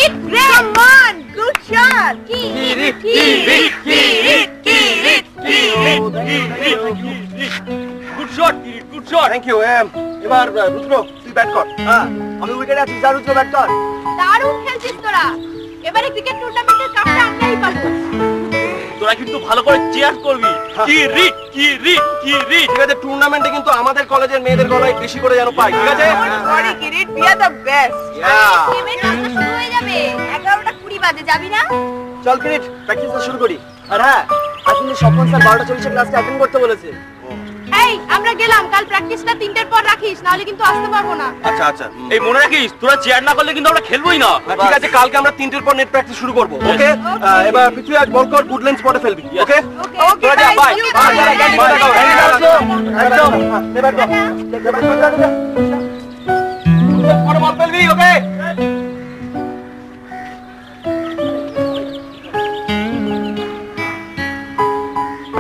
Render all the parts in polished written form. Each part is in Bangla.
Kirit, great! Come on, good shot! Kirit, Kirit, Kirit, Kirit, Kirit, Good shot, Kirit, good shot! Thank you. এবার রুদ্র তুই ব্যাট কর। হ্যাঁ, আমি উইকেটে আছি, যা রুদ্র ব্যাট কর। দারুণ খেলছিস তোরা। এবারে ক্রিকেট টুর্নামেন্টের কাপটা আমরাই পাবো। তোরা কিন্তু ভালো করে চেয়ার করবি। কিরিট, কিরিট, কিরিট। ঠিক আছে, টুর্নামেন্টে কিন্তু আমাদের কলেজের মেয়েদের গলায় বেশি করে যেন পাই, ঠিক আছে? Sorry Kirit, we are the best. টিমে কাজটা শুরু হয়ে যাবে। 11টা 20 বাজে, যাবি না? চল কিরিট, প্র্যাকটিসটা শুরু করি। আর হ্যাঁ, আজ কিন্তু স্বপন স্যার 12:40 ক্লাসটা অ্যাটেন্ড করতে বলেছে। এই, আমরা গেলাম। কাল প্র্যাকটিসটা 3টের পর রাখিস, নাহলে কিন্তু আসতে পারবো না। আচ্ছা আচ্ছা, এই মনে রাখিস, তোরা চেয়ার না করলে কিন্তু আমরা খেলবোই না। ঠিক আছে, কালকে আমরা 3টের পর নেট প্র্যাকটিস শুরু করব। ওকে? এবার পৃথ্বী আজ বল কর, গুড লেন্স স্পটে ফেলবি। ওকে? ওকে, বাই। একদম। এবার কর। পরে বল ফেলবি, ওকে?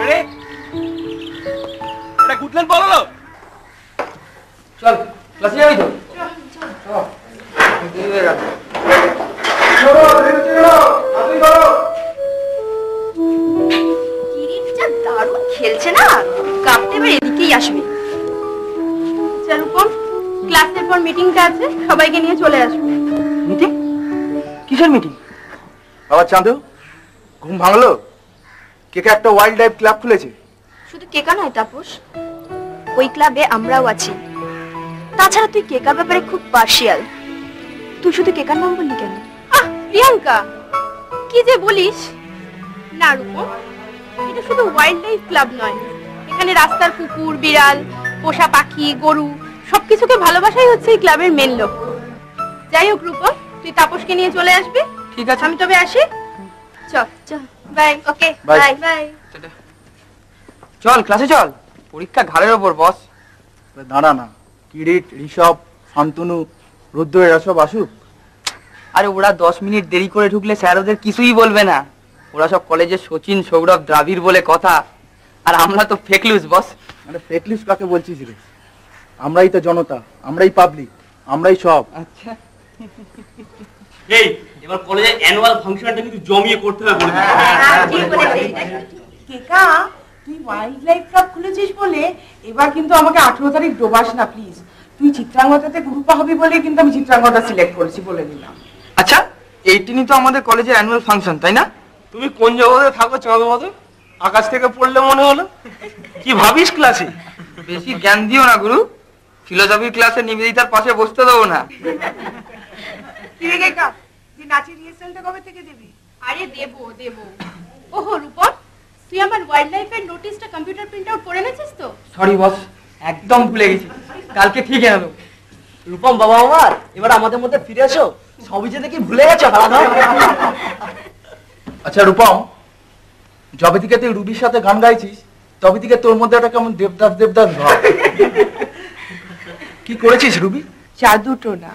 রেডি? এটা গুড লেন্স বল হলো? চল, ক্লাসে যাবি তো? চল। দেরি হয়ে গেল। কিরিটটা দারুণ খেলছে না? কাপটা এবার এদিকেই আসবে। আচ্ছা রূপম, ক্লাসের পর মিটিংটা আছে, সবাইকে নিয়ে চলে আসবে। মিটিং? কিসের মিটিং? বাবা চাঁদু, ঘুম ভাঙলো? কেকে একটা ওয়াইল্ড লাইফ ক্লাব খুলেছে। শুধু কেকা নয় তাপস, ওই ক্লাবে আমরাও আছি। তাছাড়া তুই কেকার ব্যাপারে খুব পার্শিয়াল। তুই শুধু কেকার নাম বললি কেন? প্রিয়াঙ্কা, কি যে বলিস না রূপম, এটা শুধু ওয়াইল্ড লাইফ ক্লাব নয়। এখানে রাস্তার কুকুর, বিড়াল, পোষা পাখি, গরু সবকিছুকে ভালোবাসাই হচ্ছে এই ক্লাবের মেন লক্ষ্য। যাই হোক রূপম, তুই তাপসকে নিয়ে চলে আসবি। ঠিক আছে, আমি তবে আসি। চল চল, বাই। Okay, bye bye. চল ক্লাসে চল, পরীক্ষা ঘাড়ের ওপর বস। দাঁড়া না, কিরিট, ঋষভ, শান্তনু, রুদ্র এরা সব আসুক। আরে ওরা 10 মিনিট দেরি করে ঢুকলে স্যার ওদের কিছুই বলবে না। ওরা সব কলেজের সচিন, সৌরভ, দ্রাবিড় বলে কথা। আর আমরা তো ফেকলুস বস। আরে ফেকলিস কাকে বলছিস রে? আমরাই তো জনতা, আমরাই পাবলিক, আমরাই সব। আচ্ছা, এই এবার কলেজের অ্যানুয়াল ফাংশনটা কিন্তু জমিয়ে করতে হবে বলে কেকা, তুই ওয়াইল্ড লাইফ ক্লাব খুলেছিস বলে এবার কিন্তু আমাকে 18 তারিখ ডোবাস না প্লিজ। তুই চিত্রাঙ্গদাতে গ্রুপে হবি বলে কিন্তু আমি চিত্রাঙ্গদা সিলেক্ট করেছি, বলে দিলাম। আচ্ছা 18ই তো আমাদের কলেজের অ্যানুয়াল ফাংশন, তাই না? তুমি কোন জগতে থাকো চাঁদ মতো? আকাশ থেকে পড়লে মনে হলো। কি ভাবিস ক্লাসে? বেশি জ্ঞান দিও না গুরু, ফিলোসফি ক্লাসে নিবেদিতার পাশে বসতে দেবো না। কি রে কেকা, তুই নাচের রিহার্সালটা কবে থেকে দিবি? আরে দেবো দেবো। ওহো রূপম, তুই আমার ওয়াইল্ড লাইফের নোটিশটা কম্পিউটার প্রিন্ট আউট করে এনেছিস তো? সরি বস, একদম ভুলে গেছি, কালকে ঠিক এনে। রূপম বাবা আমার, এবার আমাদের মধ্যে ফিরে এসো। সবই যে দেখি ভুলে গেছো। আচ্ছা রূপম, যবে থেকে তুই রুবির সাথে গান গাইছিস তবে থেকে তোর মধ্যে একটা কেমন দেবদাস দেবদাস ভাব। কি করেছিস রুবি? জাদুটো না।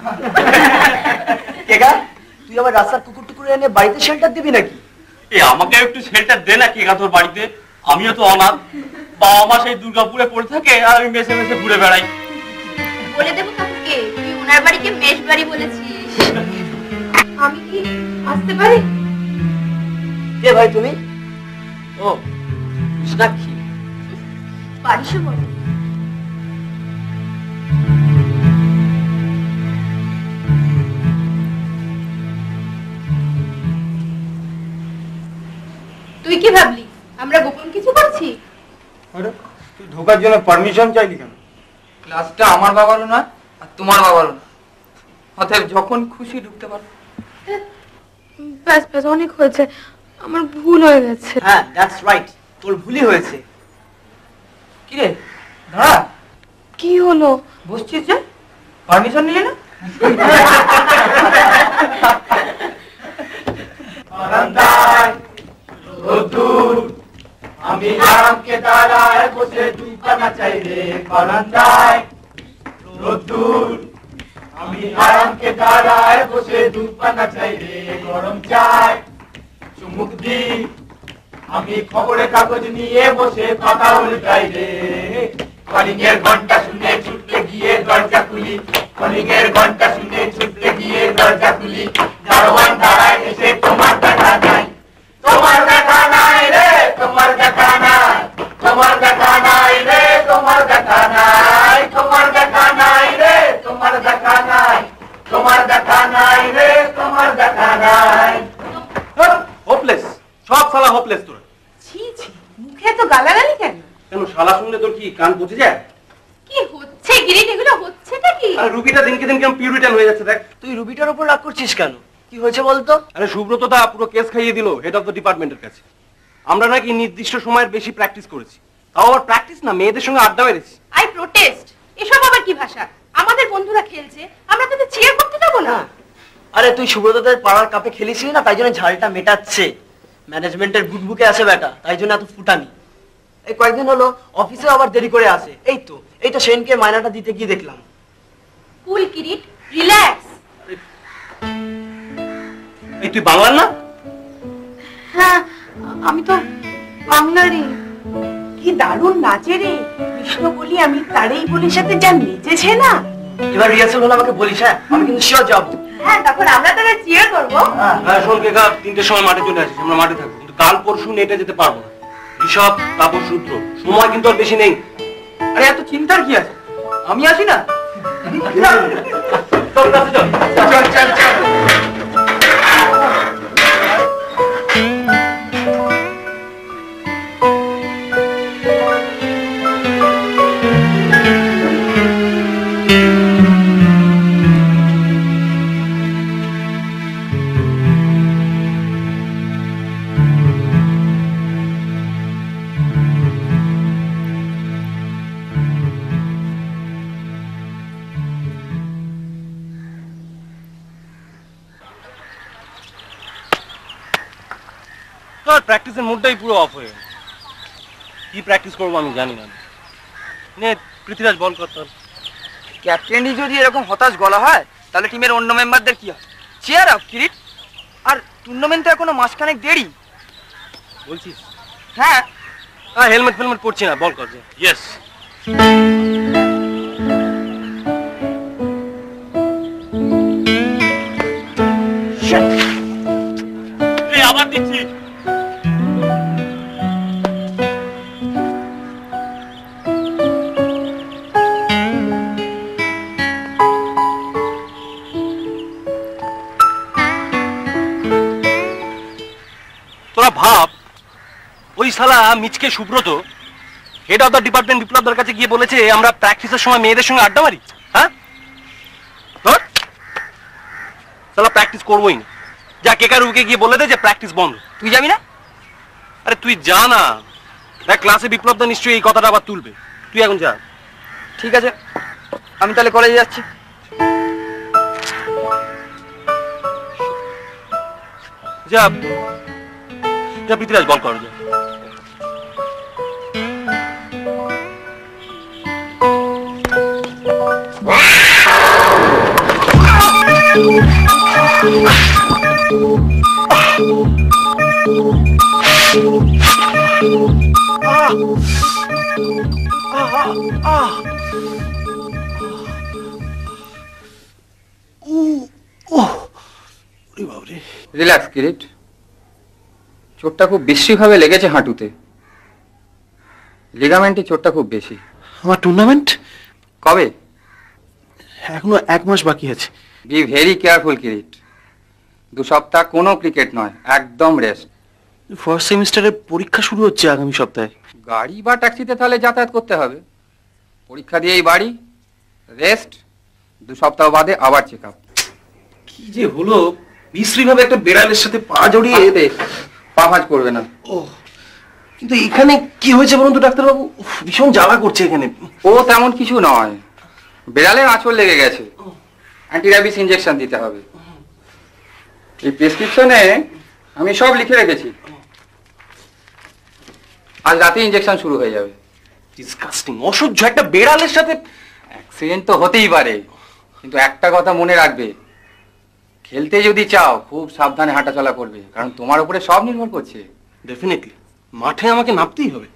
কেকা, তুই আবার রাস্তার কুকুর টুকুর এনে বাড়িতে শেল্টার দিবি নাকি? এ আমাকে একটু শেল্টার দে না কেকা তোর বাড়িতে। আমিও তো অনাথ, বাবা মা সেই দুর্গাপুরে পড়ে থাকে আর আমি মেসে মেসে ঘুরে বেড়াই। বলে দেবো কাকুকে তুই ওনার বাড়িকে মেষ বাড়ি বলেছিস। আমি কি আসতে পারি? কে ভাই তুমি? ও কৃষ্ণাক্ষী। পারিসও বলো। তুই কি ভাবলি আমরা গোপন কিছু করছি? আরে তুই ঢোকার জন্য পারমিশন চাইলি কেন? ক্লাসটা আমার বাবারও না আর তোমার বাবারও না, অতএব যখন খুশি ঢুকতে পারো। ব্যাস ব্যাস, অনেক হয়েছে, আমার ভুল হয়ে গেছে। হ্যাঁ, দ্যাটস রাইট, তোর ভুলই হয়েছে। কি রে দাঁড়া, কি হলো? বসছিস যে, পারমিশন নিলে না? আমি আরামকে দাঁড়ায় বসে দুপানা চাই রে কলন্দায় রোদ্দুর। আমি আরামকে দাঁড়ায় বসে দুপানা চাই রে গরম চাই চুমুক দি। আমি খবরের কাগজ নিয়ে বসে কথা উল্টাই রে। কলিংয়ের ঘন্টা শুনে ছুটতে গিয়ে দরজা খুলি, কলিংয়ের ঘন্টা শুনে ছুটতে গিয়ে দরজা খুলি। দারোয়ান দাঁড়ায়। হোপলেস, সব শালা হোপলেস তোরা। ছি ছি, মুখে তো গালাগালি কেন? কেন শালা শুনলে তোর কি কান পচে যায়? কি হচ্ছে গিরিট, এগুলো হচ্ছেটা কি? আর রুবিটা দিনকে দিন কেমন পিউরিটান হয়ে যাচ্ছে দেখ। তুই রুবিটার উপর রাগ করছিস কেন? কি হয়েছে বলতো? আরে সুব্রত দা পুরো কেস খাইয়ে দিল হেড অফ দ্য ডিপার্টমেন্টের কাছে। আমরা নাকি নির্দিষ্ট সময়ের বেশি প্র্যাকটিস করেছি, তাও আবার প্র্যাকটিস না, মেয়েদের সঙ্গে আড্ডা মেরেছি। I protest. এসব আবার কি ভাষা? আমাদের বন্ধুরা খেলছে, আমরা তাদের চিয়ার করতে যাবো না? আরে তুই সুব্রতদের পাড়ার কাপে খেলিসনি না, তাই জন্য ঝালটা মেটাচ্ছে। ম্যানেজমেন্টের বুকবুকে আছে বেটা, তাই জন্য এত ফুটানি। এই কয়েকদিন হলো অফিসে আবার দেরি করে আসে। এই তো সেনকে মায়নাটা দিতে গিয়ে দেখলাম। কুল কিরিট, রিল্যাক্স। এই তুই বাংলার না? হ্যাঁ, আমি তো বাংলারই। কি দারুণ নাচে রে কৃষ্ণ বলি, আমি তারই বলির সাথে যা নেচেছে না। এবার রিহার্সাল হলে আমাকে বলিস, হ্যাঁ? আমি কিন্তু শিওর যাবো। হ্যাঁ, তখন আমরা তাদের চিয়ার করবো। হ্যাঁ শোন কেকা, 3টের সময় মাঠে চলে আসিস, আমরা মাঠে থাকবো, কিন্তু কাল পরশু নেটে যেতে পারবো না। ঋষভ, তাপস, সূত্র, সময় কিন্তু আর বেশি নেই। আরে এত চিন্তার কি আছে, আমি আসি না? চল ক্লাসে চল। চল চল চল। প্র্যাকটিসের মুডটাই পুরো অফ হয়ে গেল। কি প্র্যাকটিস করবো আমি জানি না। নে পৃথ্বীরাজ বল করতাম। ক্যাপ্টেনই যদি এরকম হতাশ গলা হয়, তাহলে টিমের অন্য মেম্বারদের কি হয়? Cheer up Kirit. আর টুর্নামেন্ট তো এখনো মাসখানেক দেরি। বলছিস? হ্যাঁ। হেলমেট ফেলমেট পড়ছি না, বল কর। ইয়েস। আবার দিচ্ছি। তোরা ভাব, ওই শালা মিচকে Subrata head of the department বিপ্লবদের কাছে গিয়ে বলেছে আমরা প্র্যাকটিসের সময় মেয়েদের সঙ্গে আড্ডা মারি। হ্যাঁ, ধর শালা প্র্যাকটিস করবোই না। যা কেকার রুকে গিয়ে বলে দে যে প্র্যাকটিস বন্ধ। তুই যাবি না? আরে তুই যা না, দেখ ক্লাসে বিপ্লবদা নিশ্চয়ই এই কথাটা আবার তুলবে। তুই এখন যা। ঠিক আছে, আমি তাহলে কলেজে যাচ্ছি। যা যা, পৃথ্বীরাজ বল কর। যা। রিল্যাক্স কিরিট, চোটটা খুব বেশিভাবে লেগেছে হাঁটুতে। লিগামেন্টে চোটটা খুব বেশি। আমার টুর্নামেন্ট কবে? এখনো 1 মাস বাকি আছে। Be very careful Kirit. 2 সপ্তাহ কোনো ক্রিকেট নয়, একদম রেস্ট। ফার্স্ট সেমিস্টারের পরীক্ষা শুরু হচ্ছে আগামী সপ্তাহে। গাড়ি বা ট্যাক্সিতে তাহলে যাতায়াত করতে হবে। পরীক্ষা দিয়েই বাড়ি, রেস্ট, 2 সপ্তাহ বাদে আবার চেক আপ। কি যে হলো, বিশ্রী ভাবে একটা বেড়ালের সাথে পা জড়িয়ে পা ভাঁজ করবে না। ও, কিন্তু এখানে কি হয়েছে বলুন তো ডাক্তারবাবু? ভীষণ জ্বালা করছে এখানে। ও তেমন কিছু নয়, বেড়ালের আঁচড় লেগে গেছে, অ্যান্টি র্যাবিস ইনজেকশন দিতে হবে। এই প্রেসক্রিপশনে আমি সব লিখে রেখেছি। আজ রাতে ইনজেকশন শুরু হয়ে যাবে। ডিসকাস্টিং, অসহ্য একটা বেড়ালের সাথে। অ্যাক্সিডেন্ট তো হতেই পারে, কিন্তু একটা কথা মনে রাখবে, খেলতে যদি চাও খুব সাবধানে হাঁটাচলা করবে, কারণ তোমার উপরে সব নির্ভর করছে। ডেফিনেটলি মাঠে আমাকে নামতেই হবে।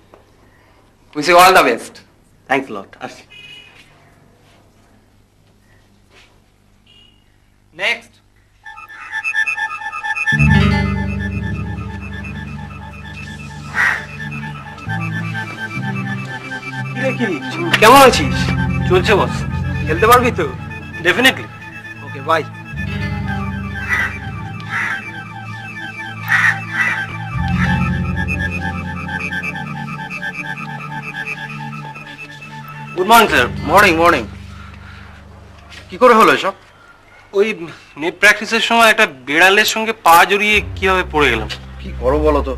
Wish you all the best. Thanks lot. আসি। নেক্সট। কেমন আছিস? চলছে বস। খেলতে পারবি তো? Definitely. Okay bye. Good morning sir. Morning morning. কি করে হলো এসব? ওই নেট প্র্যাকটিসের সময় একটা বিড়ালের সঙ্গে পা জড়িয়ে কিভাবে পড়ে গেলাম। কি করো বলো তো?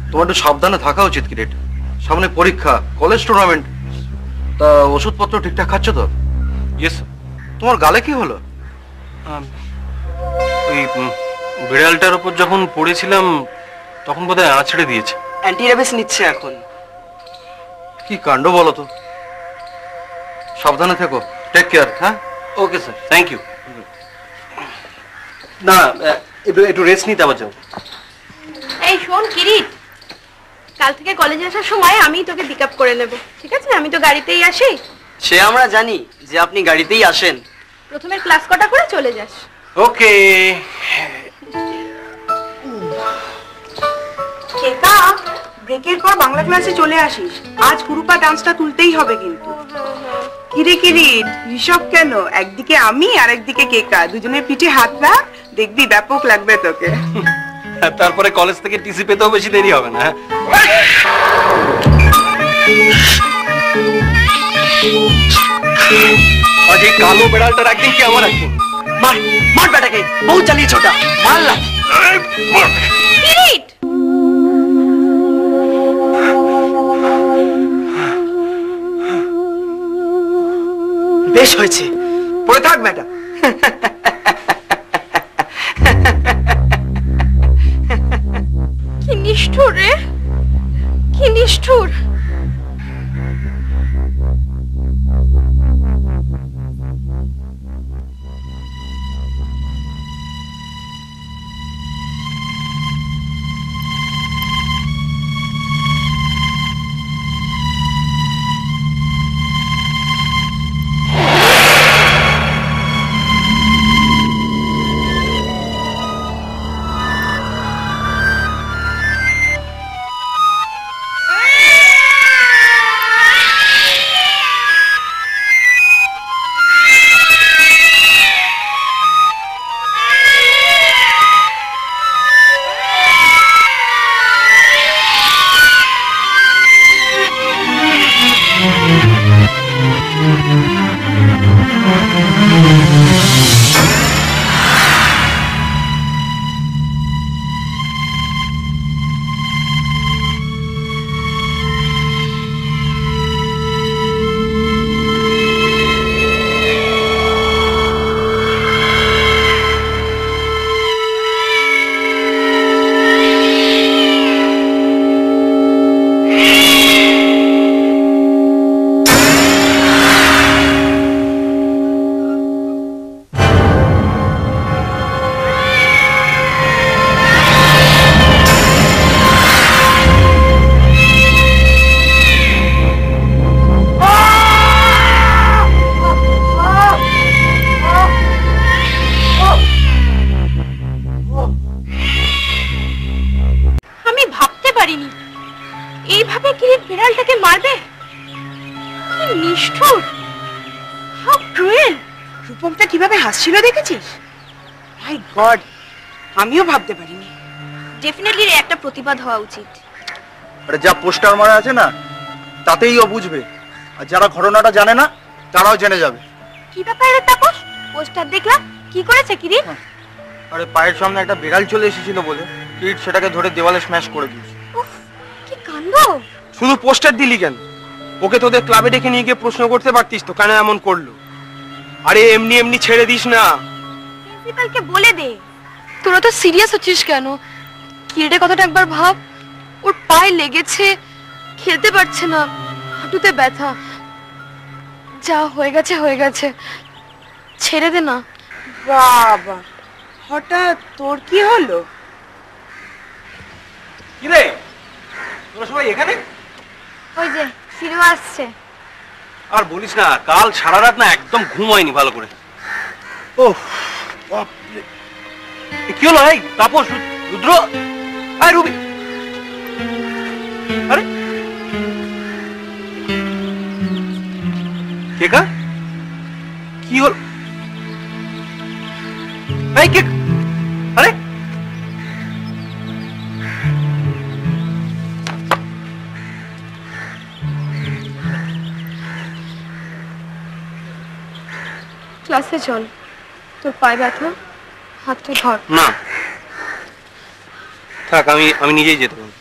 তোমার একটু সাবধানে থাকা উচিত কিরেট। সামনে পরীক্ষা, কলেজ টুর্নামেন্ট। তা ওষুধপত্র ঠিকঠাক খাচ্ছ তো? ইয়েস। তোমার গালে কি হলো? ওই বিড়ালটার উপর যখন পড়েছিলাম তখন বোধহয় আঁচড়ে দিয়েছে। অ্যান্টি রেবিস নিচ্ছে এখন। কি কাণ্ড বলো তো। সাবধানে থেকো, টেক কেয়ার। হ্যাঁ, ওকে স্যার, থ্যাংক ইউ। না একটু একটু রেস্ট নিতে আবার যাও। এই শোন কিরিট, কাল থেকে কলেজে আসার সময় আমি তোকে পিক আপ করে নেব, ঠিক আছে? আমি তো গাড়িতেই আসি। সে আমরা জানি যে আপনি গাড়িতেই আসেন। প্রথমে ক্লাস কটা করে চলে যাস। ওকে। কেকা, ব্রেকের পর বাংলা ক্লাসে চলে আসিস। আজ কুরুপা ডান্সটা তুলতেই হবে কিন্তু। কিরে কিরিট, ঋষভ কেন? একদিকে আমি আর একদিকে কেকা, দুজনের পিঠে হাত রাখ, দেখবি ব্যাপক লাগবে তোকে। তারপরে কলেজ থেকে টিসি পেতেও বেশি দেরি হবে না। আজ এই কালো বেড়ালটার একদিন কি আমার একদিন। মার মার বেটাকে, বহু চালিয়ে ছোটা মারলা। কিরিট, বেশ হয়েছে, পড়ে থাক বেটা। কি নিষ্ঠুর রে, কি নিষ্ঠুর। এইভাবে কিরিট বিড়ালটাকে মারবে? কি নিষ্ঠুর, হাউ ক্রুয়েল। রূপমটা কিভাবে হাসছিল দেখেছিস? মাই গড, আমিও ভাবতে পারিনি। ডেফিনেটলি একটা প্রতিবাদ হওয়া উচিত। আরে যা পোস্টার মারা আছে না, তাতেই ও বুঝবে, আর যারা ঘটনাটা জানে না তারাও জেনে যাবে। কি ব্যাপার রে তাপস, পোস্টার দেখলাম, কি করেছে কিরিট? আরে পায়ের সামনে একটা বিড়াল চলে এসেছিল বলে কিট সেটাকে ধরে দেওয়ালে স্ম্যাশ করে দিয়েছে। উফ, কি কাণ্ড। শুধু পোস্টার দিলি কেন? ওকে তোদের ক্লাবে ডেকে নিয়ে গিয়ে প্রশ্ন করতে পারতিস তো, কেন এমন করলো? আরে এমনি এমনি ছেড়ে দিস না, প্রিন্সিপালকে বলে দে। তোরা তো সিরিয়াস হচ্ছিস কেন? কিরিটের কথাটা একবার ভাব, ওর পায়ে লেগেছে, খেলতে পারছে না, হাঁটুতে ব্যথা। যা হয়ে গেছে হয়ে গেছে, ছেড়ে দে না। বাবা, হঠাৎ তোর কি হলো? কি রে, তোরা সবাই এখানে? ওই যে ফিরে আসছে। আর বলিস না, কাল সারা রাত না একদম ঘুম হয়নি ভালো করে। ও কি হলো? এই তাপস, রুদ্র, আয় রুবি, আরে কেকা, কি হল? এই কেক, আরে ক্লাসে চল, তোর পায়ে ব্যথা, হাতটা ধর। না থাক, আমি নিজেই যেতে পারবো।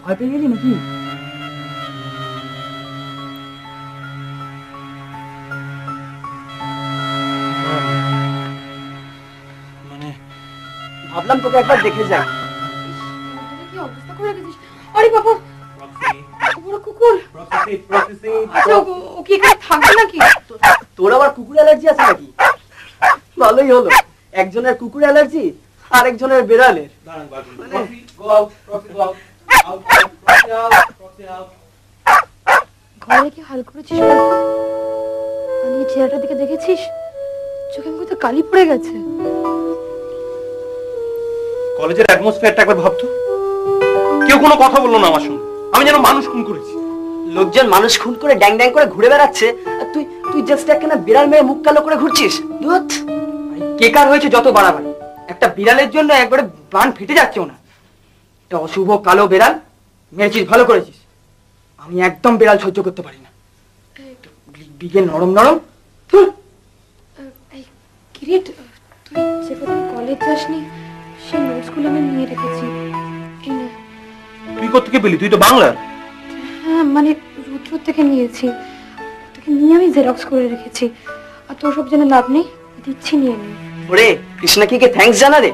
ভয় পেয়ে গেলি নাকি? ভাবলাম তোকে একবার দেখে যাই। কি অবস্থা করে রেখেছিস? আরে বাবা, বড় কুকুর। আচ্ছা, ও কি এখানে থাকবে নাকি? তোর আবার কুকুর অ্যালার্জি আছে নাকি? ভালোই হলো, একজনের কুকুর অ্যালার্জি আর একজনের বেড়ালের। ঘরে কি হাল করেছিস বলতো? আমি চেহারাটার দিকে দেখেছিস, চোখে মুখে তো কালি পড়ে গেছে। কলেজের অ্যাটমসফিয়ারটা একবার ভাবতো, কেউ কোনো কথা বললো না আমার সঙ্গে, আমি যেন মানুষ খুন করেছি। লোকজন মানুষ খুন করে ড্যাং ড্যাং করে ঘুরে বেড়াচ্ছে, আর তুই জাস্ট একখানা বিড়াল মেরে মুখ কালো করে ঘুরছিস। কেকার হয়েছে যত বাড়াবাড়ি, একটা বিড়ালের জন্য একবারে প্রাণ ফেটে যাচ্ছে না। একটা অশুভ কালো বিড়াল মেরেছিস, ভালো করেছিস। আমি একদম বিড়াল সহ্য করতে পারি না, বিগে নরম নরম। এই কিরিট, তুই যে কদিন কলেজ যাসনি সেই নোটসগুলো আমি নিয়ে রেখেছি। এই নে। তুই কোত্থেকে পেলি? তুই তো বাংলার। হ্যাঁ, মানে রুদ্র থেকে নিয়েছি, তোকে নিয়ে আমি জেরক্স করে রেখেছি। আর তোর সব জেনে লাভ নেই, দিচ্ছি, নিয়ে নে। ওরে কৃষ্ণাকে থ্যাঙ্কস জানা রে।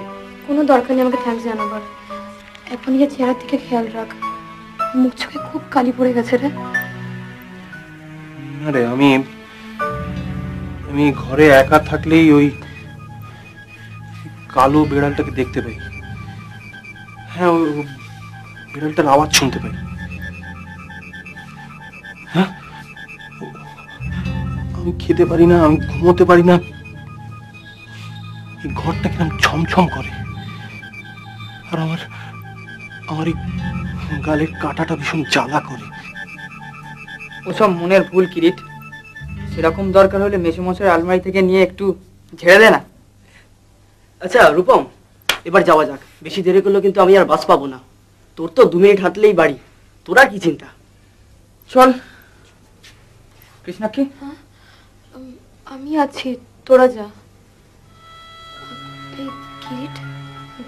কোনো দরকার নেই আমাকে থ্যাঙ্কস জানাবার, এখন নিজের চেহারার দিকে খেয়াল রাখ, মুখ চোখে খুব কালি পড়ে গেছে রে। আরে আমি ঘরে একা থাকলেই ওই কালো বিড়ালটাকে দেখতে পাই। হ্যাঁ, ওই বিড়ালটার আওয়াজ শুনতে পাই। হ্যাঁ, আমি খেতে পারি না, আমি ঘুমোতে পারি না, এই ঘরটা কিরম ছমছম করে। আর আমার এই গালের কাঁটাটা ভীষণ জ্বালা করে। ওসব মনের ভুল কিরিট, সেরকম দরকার হলে মেসোমশাইয়ের আলমারি থেকে নিয়ে একটু ঝেড়ে দে না। আচ্ছা রূপম, এবার যাওয়া যাক, বেশি দেরি করলে কিন্তু আমি আর বাস পাবো না। তোর তো 2 মিনিট হাঁটলেই বাড়ি, তোরা কি চিন্তা। চল। কৃষ্ণাক্ষী, আমি আছি, তোরা যা। এই কিরিট,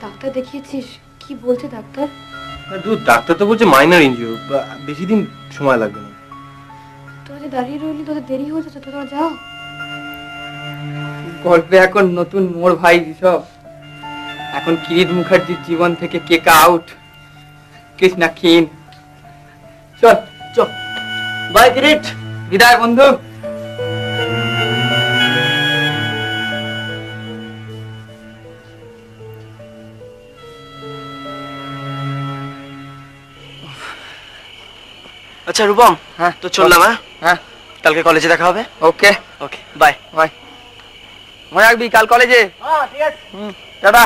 ডাক্তার দেখিয়েছিস? কি বলছে ডাক্তার? ডাক্তার তো বলছে মাইনার ইনজিও, বেশি দিন সময় লাগবে না। তোরা যে দাঁড়িয়ে রইলি, তোদের দেরি হয়ে যাচ্ছে, তোরা যাও। গল্পে এখন নতুন মোড় ভাই সব। এখন কিরিট মুখার্জির জীবন থেকে কেকা আউট, কৃষ্ণাক্ষী ইন। চল চল, বাই কিরিট। বিদায় বন্ধু। আচ্ছা রূপম, হ্যাঁ তো চললাম। হ্যাঁ, কালকে কলেজে দেখা হবে। ওকে ওকে, বাই বাই। মনে রাখবি কাল কলেজে। হ্যাঁ ঠিক আছে। টাটা।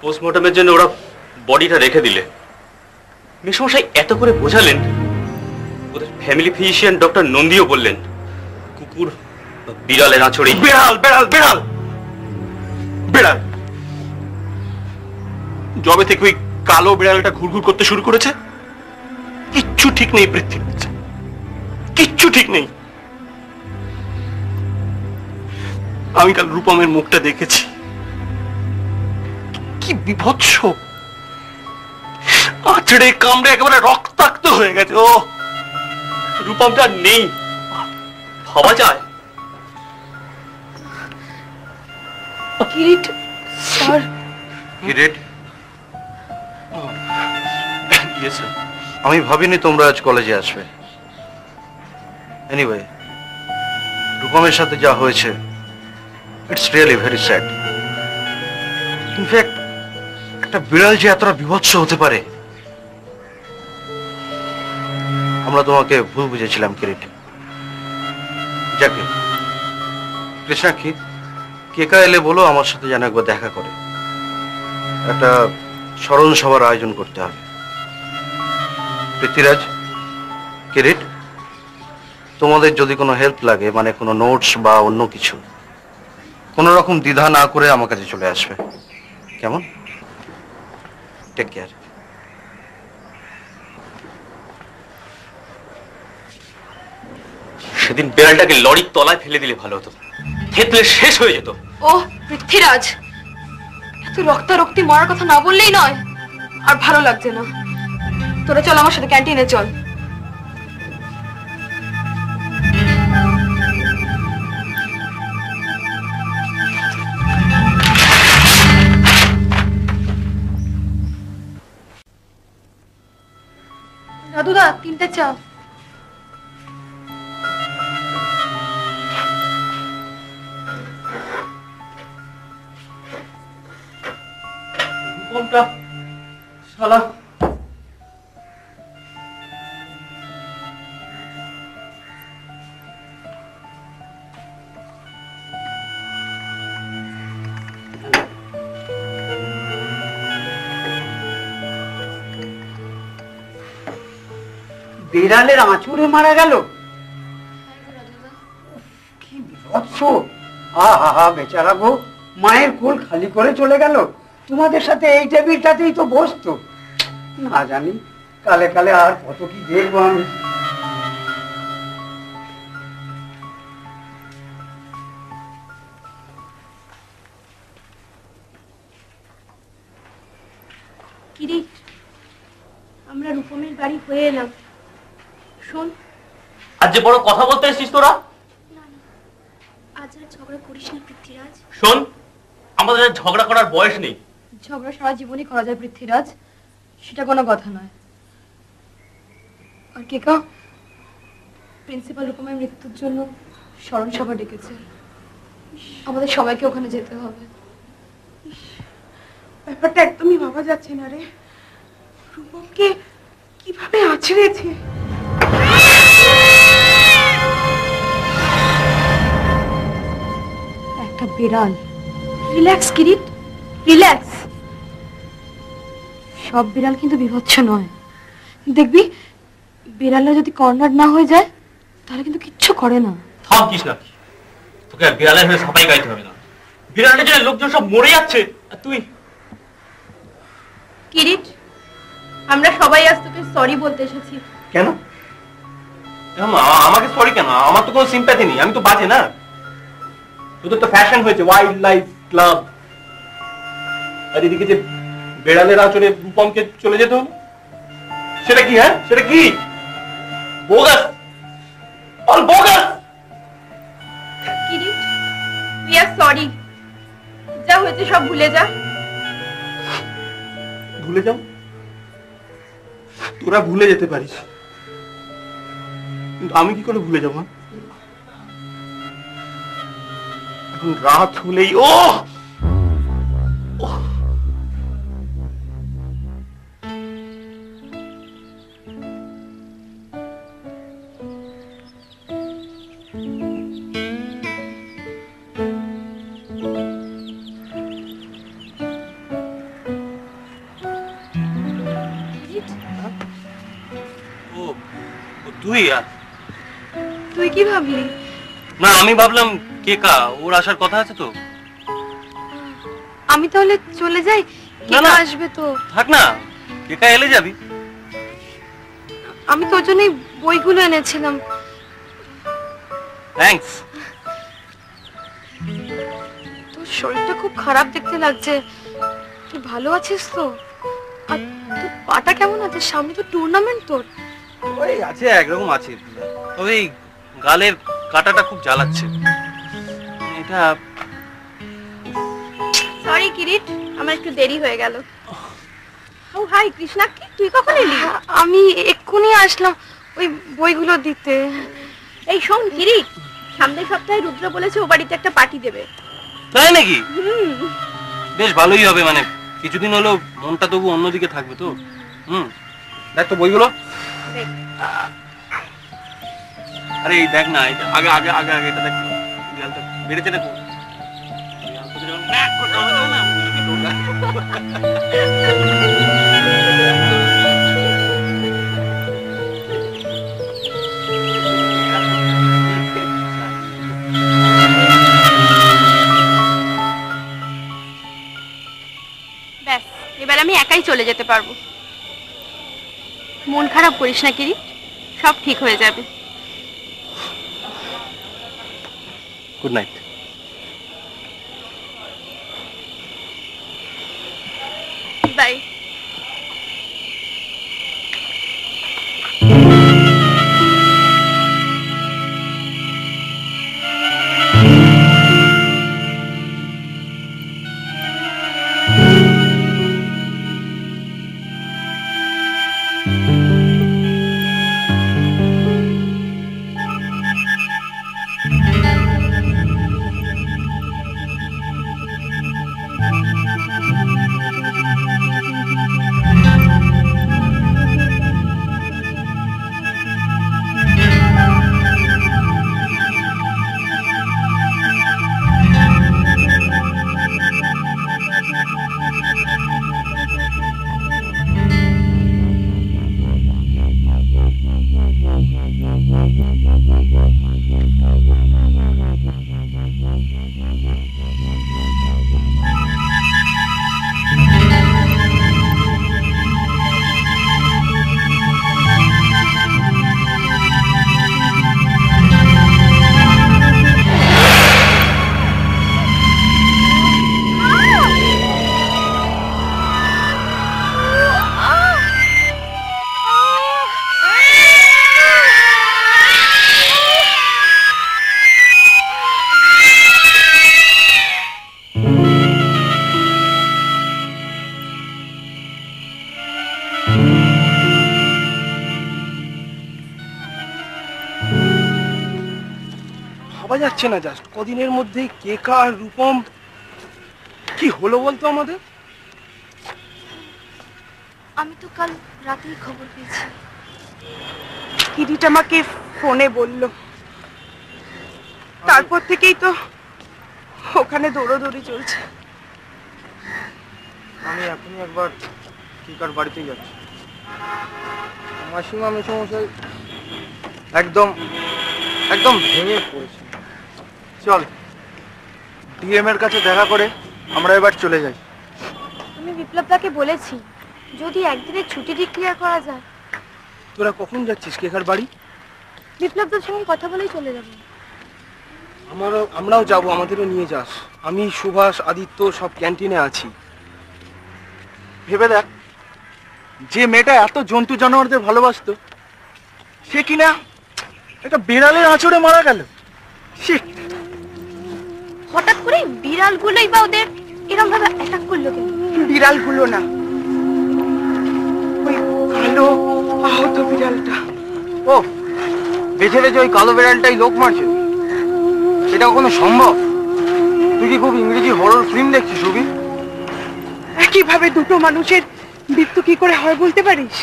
পোস্টমর্টমের জন্য ওরা বডিটা রেখে দিলে মেশমশাই এত করে বোঝালেন, ওদের ফ্যামিলি ফিজিশিয়ান ডক্টর নন্দীও বললেন কুকুর বিড়ালের আঁচড়ে। বেড়াল বেড়াল বেড়াল বেড়াল জবে থেকে ওই কালো বিড়ালটা ঘুরঘুর করতে শুরু করেছে, কিচ্ছু ঠিক নেই পৃথিবীর, কিচ্ছু ঠিক নেই। আমি কাল রূপমের মুখটা দেখেছি, কি বিভৎস, আছড়ে কামড়ে একেবারে রক্তাক্ত হয়ে গেছে। ও রূপমটা নেই, ভাবা যায়? কিরিট স্যার, কিরিট, আমি ভাবিনি তোমরা আজ কলেজে আসবে। এনিওয়ে, রূপমের সাথে যা হয়েছে, it's really very sad. In fact একটা বিড়াল যে এতটা বিভৎস হতে পারে, আমরা তোমাকে ভুল বুঝেছিলাম কিরিট। যাকে কৃষ্ণা, কি কেকা এলে বলো আমার সাথে যেন একবার দেখা করে, একটা স্মরণ সভার আয়োজন করতে হবে। পৃথ্বীরাজ, কিরিট, তোমাদের যদি কোনো হেল্প লাগে, মানে কোনো নোটস বা অন্য কিছু, কোনো রকম দ্বিধা না করে আমার কাছে চলে আসবে, কেমন? Take care. সেদিন বেড়ালটাকে লরির তলায় ফেলে দিলে ভালো হতো, থেতলে শেষ হয়ে যেত। ও পৃথ্বীরাজ, এত রক্তারক্তি মরার কথা না বললেই নয়। আর ভালো লাগছে না, তোরা চল আমার সাথে ক্যান্টিনে চল। দাদুদা, 3টে চা। রূপমটা শালা বিড়ালের আঁচড়ে মারা গেল? কি বিভৎস! আহা, বেচারা গো, মায়ের কোল খালি করে চলে গেল। তোমাদের সাথে এই টেবিলটাতেই তো বসতো। না জানি কালে কালে আর কত কি দেখবো আমি। কিরিট, আমরা রূপমের বাড়ি হয়ে এলাম। শোন, আজ যে বড় কথা বলতে এসেছিস তোরা, আজ আর ঝগড়া করিস না পৃথ্বীরাজ। শোন, আমাদের আর ঝগড়া করার বয়স নেই। ঝগড়া সারা জীবনই করা যায় পৃথ্বীরাজ, সেটা কোনো কথা নয়। আর কেকা, প্রিন্সিপাল রূপমের মৃত্যুর জন্য স্মরণ সভা ডেকেছে, আমাদের সবাইকে ওখানে যেতে হবে। ব্যাপারটা একদমই ভাবা যাচ্ছে না রে। রূপমকে কিভাবে আছড়েছে! একটা বিড়াল। Relax Kirit, relax. সব বিড়াল কিন্তু বিভৎস নয়, দেখবি বিড়ালরা যদি কর্নার না হয়ে যায় তাহলে কিন্তু কিচ্ছু করে না। থামকিস না, তোকে আর বিড়ালের হয়ে সাফাই গাইতে হবে না। বিড়ালের জন্য লোকজন সব মরে যাচ্ছে, আর তুই। কিরিট, আমরা সবাই আজ তোকে সরি বলতে এসেছি। কেন? আমাকে সরি কেন? আমার তো কোনো সিম্প্যাথি নেই, আমি তো বাজে না। তোদের তো ফ্যাশন হয়েছে ওয়াইল্ড লাইফ ক্লাব, আর এদিকে যে বেড়ালের আঁচড়ে রূপমকে চলে যেতে হলো, সেটা কি? হ্যাঁ, সেটা কি? Bogus, all bogus. Kirit, we are sorry. যা হয়েছে সব ভুলে যা। ভুলে যাও? তোরা ভুলে যেতে পারিস, কিন্তু আমি কি করে ভুলে যাবো? এখন রাত হলেই ও তুই আর তুই কি ভাবলি? না, আমি ভাবলাম কেকা ওর আসার কথা আছে তো। আমি তাহলে চলে যাই, না, কেকা না। আসবে তো। থাক না, কেকা এলে যাবি। আমি তোর জন্যই বইগুলো এনেছিলাম। থ্যাঙ্কস। তোর শরীরটা খুব খারাপ দেখতে লাগছে, তুই ভালো আছিস তো? আর তোর পাটা কেমন আছে? সামনে তো টুর্নামেন্ট তোর। ওই আছে, একরকম আছে, তবে এই গালের কাটাটা খুব জ্বালাচ্ছে। এটা সরি কিরিট, আমার একটু দেরি হয়ে গেল। ও হাই কৃষ্ণাক্ষী, তুই কখন এলি? আমি এক্ষুনি আসলাম ওই বইগুলো দিতে। এই শোন কিরিট, সামনের সপ্তাহে রুদ্র বলেছে ও বাড়িতে একটা পার্টি দেবে। তাই নাকি? বেশ ভালোই হবে, মানে কিছুদিন হলো মনটা তবু অন্যদিকে থাকবে তো। দেখ তো বইগুলো। আরে এই দেখ না, এটা আগে আগে আগে আগে এটা দেখ, গালটা বেড়েছে না খুব। ব্যাস, এবার আমি একাই চলে যেতে পারবো। মন খারাপ করিস না কিরিট, সব ঠিক হয়ে যাবে। Good night. বাই। ভাবা যাচ্ছে না, জাস্ট কদিনের মধ্যেই কেকা আর রূপম কি হলো বলতো আমাদের। আমি তো কাল রাতেই খবর পেয়েছি। কিরিট আমাকে ফোনে বলল, তারপর থেকেই তো ওখানে দৌড়োদৌড়ি চলছে। আমি এখনই একবার কেকার বাড়িতে যাচ্ছি। মাসিমা মেসমশাই একদম একদম ভেঙে পড়েছে। চল ডিএম এর কাছে দেখা করে আমরা এবার চলে যাই। আমি বিপ্লবদাকে বলেছি যদি একদিনের ছুটি ডিক্লেয়ার করা যায়। তোরা কখন যাচ্ছিস কেকার বাড়ি? বিপ্লবদার সঙ্গে কথা বলেই চলে যাব। আমরাও যাব, আমাদেরও নিয়ে যাস। আমি, সুভাষ, আদিত্য সব ক্যান্টিনে আছি। ভেবে দেখ, যে মেয়েটা এত জন্তু জানোয়ারদের ভালোবাসতো সে কিনা একটা বিড়ালের আঁচড়ে মারা গেল। হঠাৎ করে বিড়ালগুলোই বা ওদের এরকম ভাবে অ্যাটাক করলো কেন? বিড়ালগুলো না, ওই কালো আহত বিড়ালটা। ও বেছে বেছে ওই কালো বিড়ালটাই লোক মারছে? এটা কখনো সম্ভব? তুই কি খুব ইংরেজি হরর ফিল্ম দেখছিস রবি? একইভাবে দুটো মানুষের মৃত্যু কি করে হয় বলতে পারিস?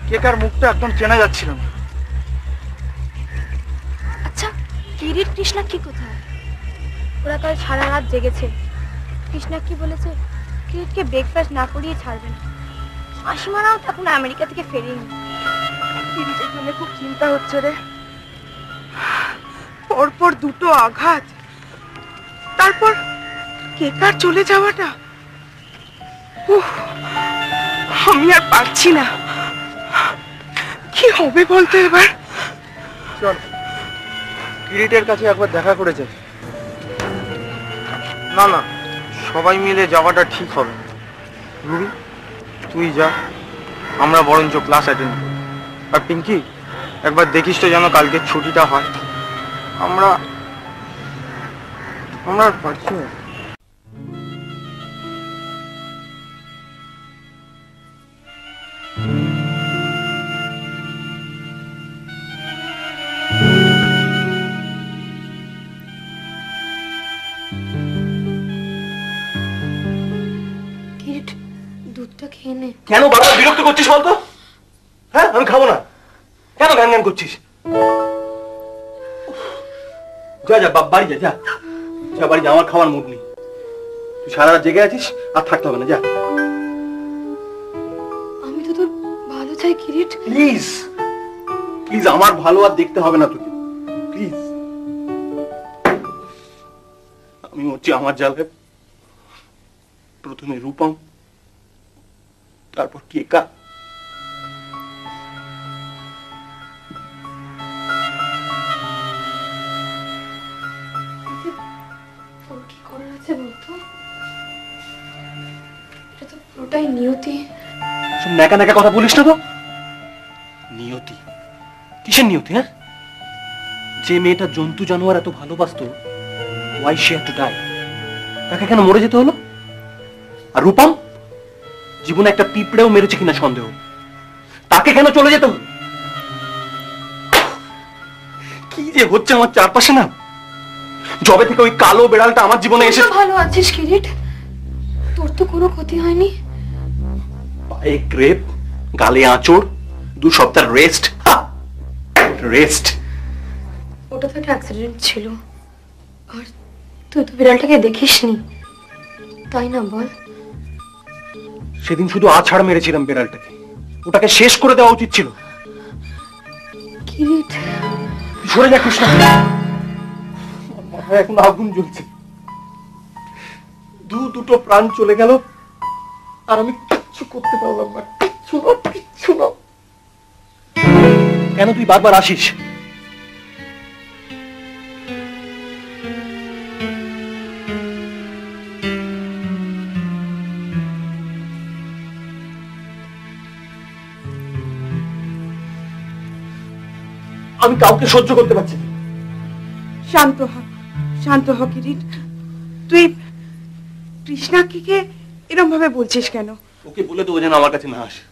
কেকার মুখটা একদম চেনা যাচ্ছিল না। আচ্ছা, কিরিট কৃষ্ণাক্ষী কোথায়? ওরা কাল সারা রাত জেগেছে। কৃষ্ণাক্ষী বলেছে কিরিটকে ব্রেকফাস্ট না করিয়ে ছাড়বে না। মাসিমারাও তো এখন আমেরিকা থেকে ফেরেনি। কিরিটের জন্য খুব চিন্তা হচ্ছে রে। পরপর দুটো আঘাত, তারপর কেকার চলে যাওয়াটা, উফ, আমি আর পারছি না। কি হবে বলতো এবার? চল কিরিটের কাছে একবার দেখা করে যাই। না না, সবাই মিলে যাওয়াটা ঠিক হবে। রুবি তুই যা, আমরা বরঞ্চ ক্লাস অ্যাটেন্ড করি। আর পিঙ্কি একবার দেখিস তো যেন কালকে ছুটিটা হয়। আমরা আর পারছি না। কিরিট দুধটা খেয়ে নে। কেন বারবার বিরক্ত করছিস বলতো? হ্যাঁ, আমি খাবো না। কেন গান গান করছিস? যা যা বাড়ি যা, যা যা বাড়ি যা, আমার খাওয়ার মুড নেই। তুই সারা রাত জেগে আছিস, আর থাকতে হবে না, যা। আমি তো তোর ভালো চাই কিরিট। প্লিজ প্লিজ, আমার ভালো আর দেখতে হবে না তোকে, প্লিজ। আমি হচ্ছি আমার জ্বালায় প্রথমে রূপম, তারপর কেকা। তোর কি করার আছে বলতো? এটা তো পুরোটাই নিয়তি। সব ন্যাকা ন্যাকা কথা বলিস না তো। নিয়তি? কিসের নিয়তি? হ্যাঁ, যে মেয়েটা জন্তু জানোয়ার এত ভালোবাসতো, why she had to die, তাকে কেন মরে যেতে হলো? আর রূপম জীবনে একটা পিঁপড়েও মেরেছে কিনা সন্দেহ, তাকে কেন চলে যেতে হলো? কি যে হচ্ছে আমার চারপাশে না, যবে থেকে ওই কালো বেড়ালটা আমার জীবনে এসে। ভালো আছিস কিরিট? তোর তো কোনো ক্ষতি হয়নি। পায়ে ক্রেপ, গালে আঁচড়, 2 সপ্তাহ রেস্ট। রেস্ট? ওটা তো একটা অ্যাক্সিডেন্ট ছিল। আর তুই তো বিড়ালটাকে দেখিসনি, তাই না বল? সেদিন শুধু আছাড় মেরেছিলাম বিড়ালটাকে, ওটাকে শেষ করে দেওয়া উচিত ছিল। কিরিট সরে যা কৃষ্ণা, মাথায় এখন আগুন জ্বলছে। দুটো প্রাণ চলে গেল, আর আমি কিচ্ছু করতে পারলাম না। কিচ্ছু না। কেন তুই বারবার আসিস? আমি কাউকে সহ্য করতে পারছি না। শান্ত হ, শান্ত হ কিরিট। তুই কৃষ্ণাকে এরকম ভাবে বলছিস কেন? ওকে বলে তো ও যেন আমার কাছে না আসে।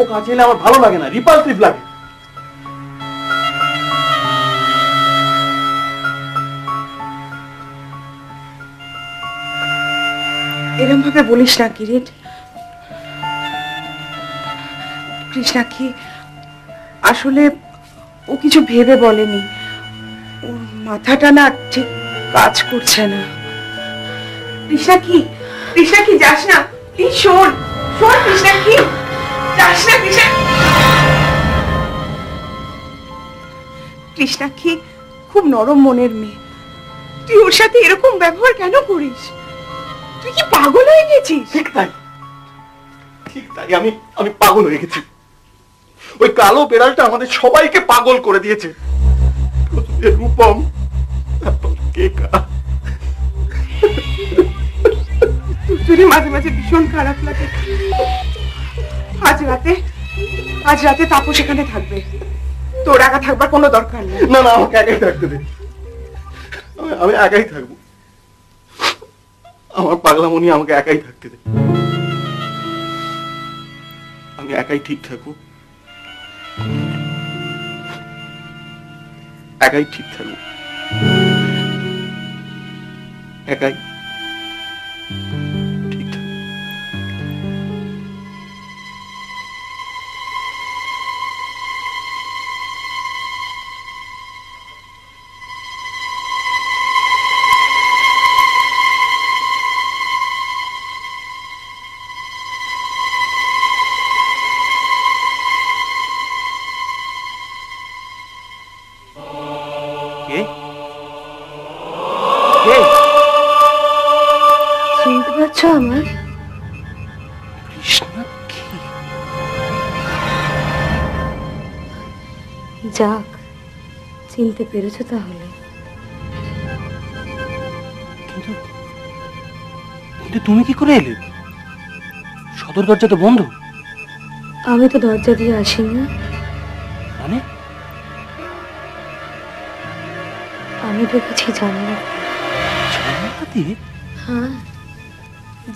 ও কাছে এলে আমার ভালো লাগে না, রিপালসিভ লাগে। এরকম ভাবে বলিস না কিরিট। কৃষ্ণাকে আসলে ও কিছু ভেবে বলেনি, ওর মাথাটা না ঠিক কাজ করছে না। কৃষ্ণাকি যাস না, প্লিজ শোন শোন, কৃষ্ণাকি যাস না। কৃষ্ণাকি খুব নরম মনের মেয়ে, তুই ওর সাথে এরকম ব্যবহার কেন করিস? তুই কি পাগল হয়ে গেছিস? ঠিক তাই, ঠিক তাই, আমি পাগল হয়ে গেছি। ওই কালো বেড়ালটা আমাদের সবাইকে পাগল করে দিয়েছে। প্রথমে রূপম, তারপর কেকা। মাঝে মাঝে ভীষণ খারাপ লাগে। আজ রাতে তাপস এখানে থাকবে, তোর একা থাকবার কোনো দরকার নেই। না না, আমাকে একাই থাকতে দে, আমি একাই থাকবো। আমার পাগলামনি আমাকে একাই থাকতে দে, আমি একাই ঠিক থাকবো, একাই ঠিক থাকবো, একাই ঠিক থাকবো। পারছো আমার? যাক, চিনতে পেরেছো তাহলে। কিন্তু তুমি কি করে এলে? সদর দরজা তো বন্ধ। আমি তো দরজা দিয়ে আসিনি। মানে? আমি ঢুকেছি জানলা দিয়ে। হ্যাঁ,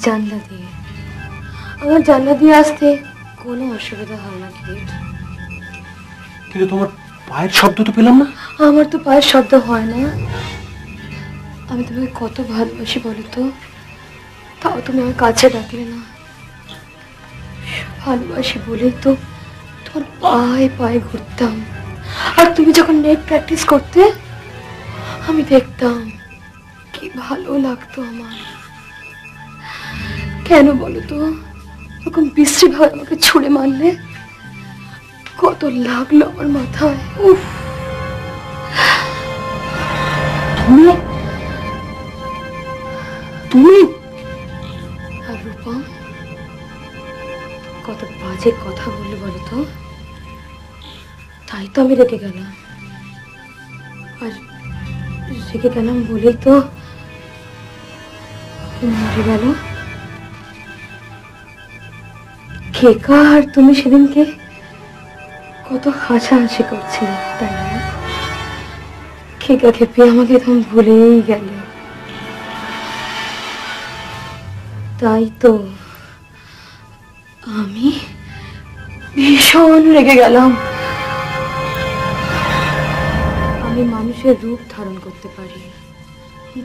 জানলা দিয়ে। আমার জানলা দিয়ে আসতে কোনো অসুবিধা হয় না কিরিট। কিন্তু তোমার পায়ের শব্দ তো পেলাম না। আমার তো পায়ের শব্দ হয় না। আমি তোমাকে কত ভালোবাসি বলো তো, তাও তুমি আমার কাছে ডাকলে না। ভালোবাসি বলেই তো তোমার পায়ে পায়ে ঘুরতাম। আর তুমি যখন নেট প্র্যাকটিস করতে আমি দেখতাম, কি ভালো লাগতো আমার। কেন বলো তো এরকম বিশ্রী ভাবে আমাকে ছুঁড়ে মারলে? কত লাগলো আমার মাথায়। উফ, তুমি আর রূপা কত বাজে কথা বললে বলো তো। তাই তো আমি রেগে গেলাম। আর রেগে গেলাম বলেই তো মরে গেল। কেকা আর তুমি সেদিনকে কত হাসাহাসি করছিলে, তাই না? কেকাকে পেয়ে আমাকে একদম ভুলেই গেলে। তাই তো আমি ভীষণ রেগে গেলাম। আমি মানুষের রূপ ধারণ করতে পারি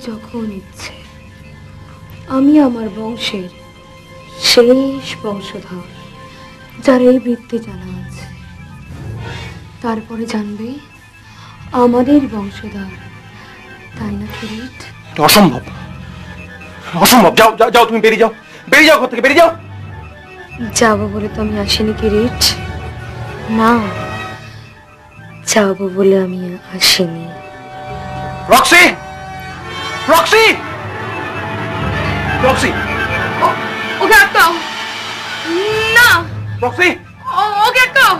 যখন ইচ্ছে। আমি আমার বংশের শেষ বংশধর, যার এই বৃত্তি জানা আছে। তারপরে জানবে আমাদের বংশধর, তাই না কিরিট? অসম্ভব, অসম্ভব। যাও যাও যাও, তুমি বেরিয়ে যাও, বেরিয়ে যাও, ঘর থেকে বেরিয়ে যাও। যাবো বলে তো আমি আসিনি কিরিট। না, যাবো বলে আমি আসিনি। রক্সি, রক্সি, রক্সি, ওকে আটকাও। না, রক্সি, ওকে আটকাও।